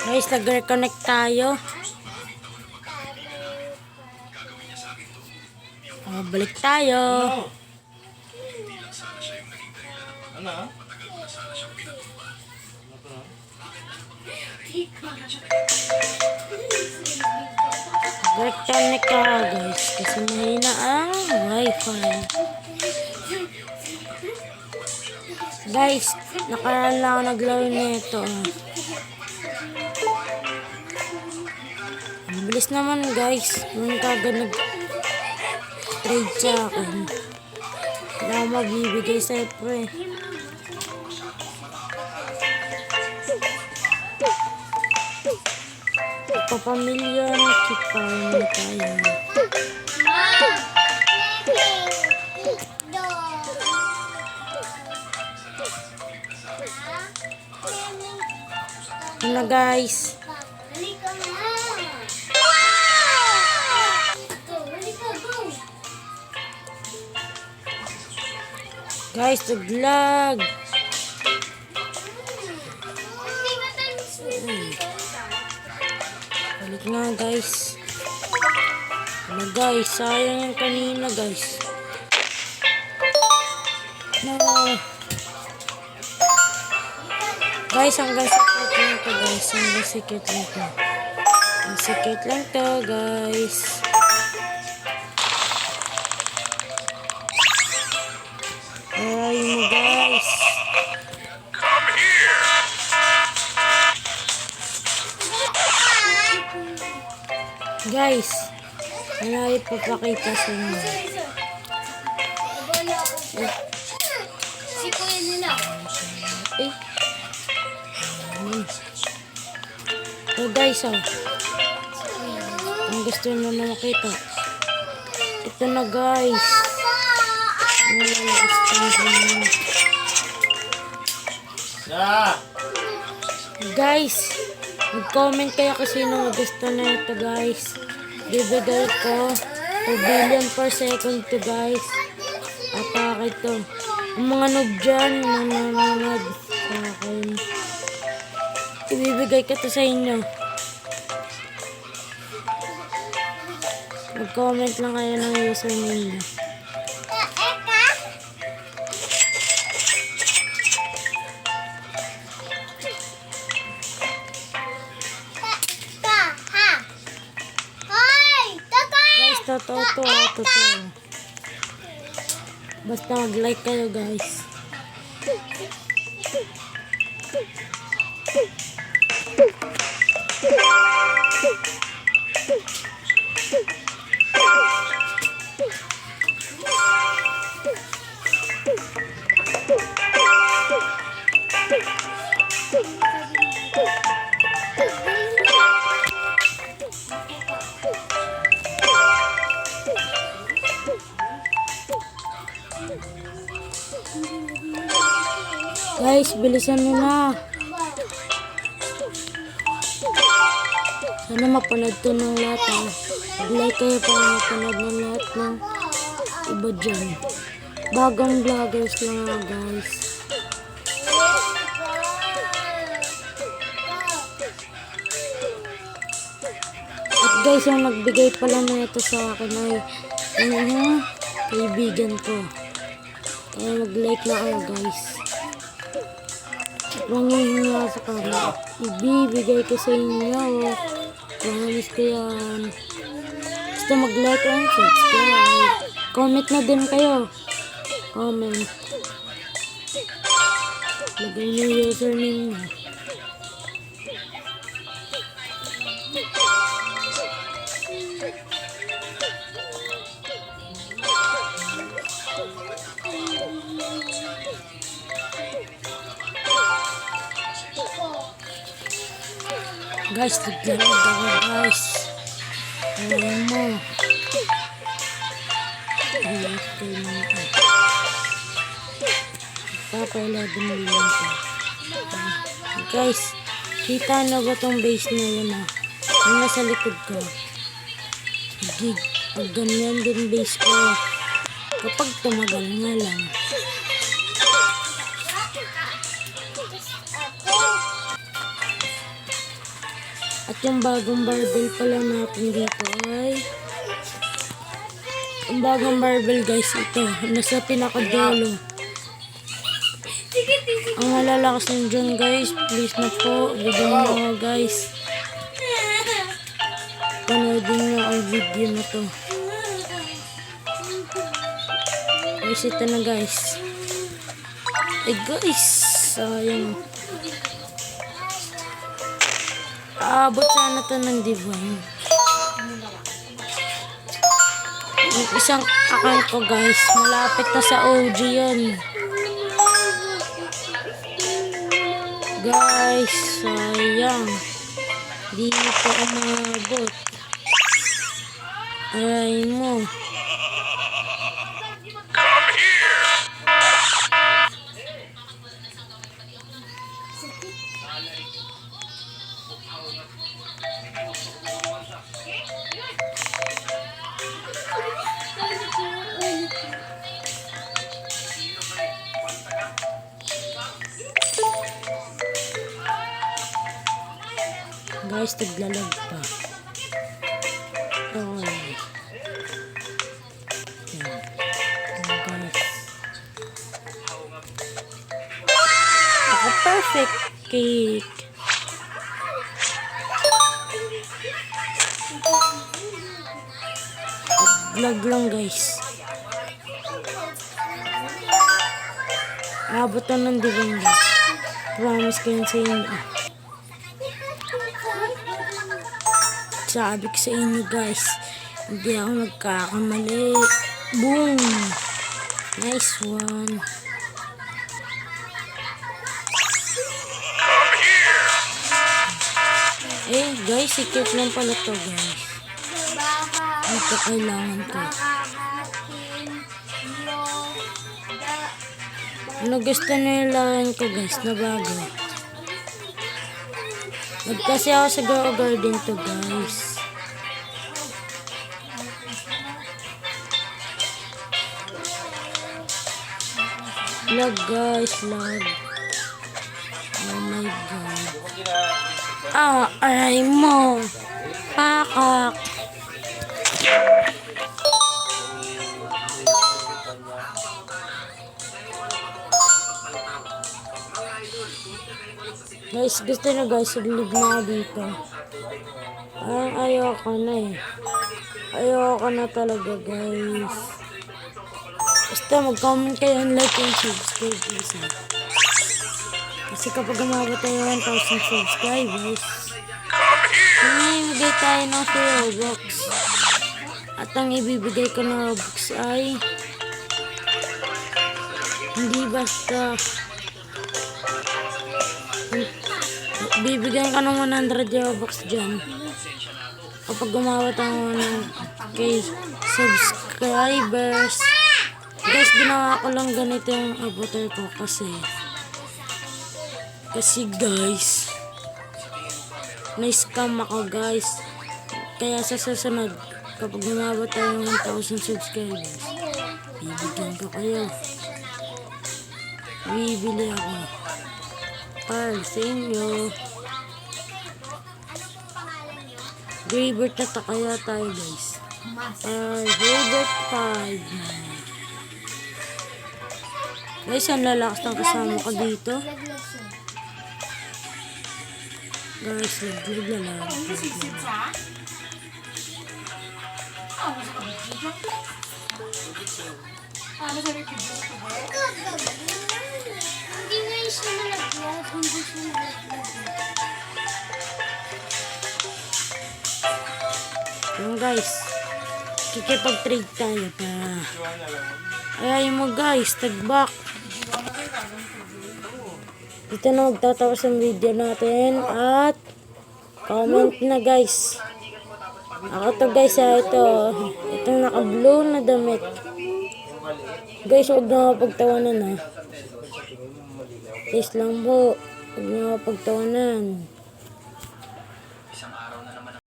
Guys, nag-reconnect tayo. Balik tayo. Ano? Reconnect ka guys. Kasi mahina ang wifi. Guys, nakaraan lang ako naglaro nito. Ang bilis naman guys. Nung kagad nag-trade sa akin. Wala akong mabibigay sa pre. Papamilyon, kipain tayo. Ano guys? Guys, naglag. Balik nga guys. Ano guys, sayang yung kanina guys. No. Guys, hanggang sikit lang to guys. Hanggang sikit lang to. Hanggang sikit lang to guys. Ay mo guys. Guys, wala ipapakita sa inyo. Si Kuya nila. Eh. So guys, kung gusto nyo na makita, ito na guys. Guys, mag-comment kayo kasi sino gusto na ito guys. Bibigay ko 2 billion per second to guys. Atake ito. Ang mga noob dyan, nanonood sa akin. Ibibigay ko to sa inyo. Mag-comment lang kayo ng username nyo. Totoo. Basta mag-like kayo guys. Guys, bilisan nyo na. Sana mapanood to ng lahat. Like kayo para mapanood ng lahat ng iba dyan. Bagong vloggers lang nga guys. At guys, yung nagbigay pala na ito sa akin ay yung kaibigan ko. Kaya mag-like na kayo guys. Mangihinga sa kanya. Ibibigay ko sa inyo. Promise ko yan. Basta mag-like and subscribe. Comment na din kayo. Comment. Lagay niyo yung username niyo. Guys, tignan mo guys. Ayan mo. Papailaban mo yun ito. Guys, kita na ba tong base na yun yung nasa likod ko. Pag ganyan din base ko. Kapag tumagal nga lang. At yung bagong barbell pala natin dito ay ang bagong barbell guys, ito nasa pinakadulo. Ang malalakas nyo dyan guys, please na po, bigyan nyo guys. Panoodin nyo ang video na to. Guys, ito na guys. Ay guys, sayang. Aabot sana to ng divine. Yung isang account ko guys, malapit na sa OG yan. Guys, sayang. Di pa umabot. Aray mo. Guys, taglalag pa. Okay. Yan. Guys. Naka-perfect cake. Vlog lang guys. Abot na ng diving guys. Promise ko yun sa inyo. Sabi ko sa inyo guys, hindi ako nagkakamali. Boom! Nice one. Eh guys, secret lang pala to guys. Ito kailangan to. Ano gusto nila ko guys na bago. Kasi ako sa Grow Garden to guys. Lag guys, lag. Oh my god. Aray mo. Pakak. Guys, gusto nyo guys, sulig na ako dito. Ayoko na eh. Ayoko na talaga guys. Basta mag-comment kayo and like and subscribe please. Kasi kapag umabot tayo 1,000 subscribers, ibibigay tayo ng free Robux. At ang ibibigay ko na Robux ay hindi basta bibigyan ka ng 100 Robux dyan kapag umabot ang 1K subscribers. Guys, ginawa ko lang ganito yung avatar ko kasi guys, na-scam ako guys. Kaya sa susunod, kapag umabot tayo ng 1,000 subscribers, bibigyan ko kayo. Bibili ako para sa inyo. Gravert na to kaya tayo guys. Gravert 5. Guys, ang lalakas ng kasama ko dito. Guys, naglalag. Hindi nga siya nalaglag. Hindi siya nalaglag. Yung guys, kikipag-trade tayo para ayayin mo guys, tagbak. Dito na magtatapos ang video natin at comment na guys. Ako to guys itong naka-blue na damit. Guys, huwag na mapagtawanan ha. Please lang po, huwag na mapagtawanan.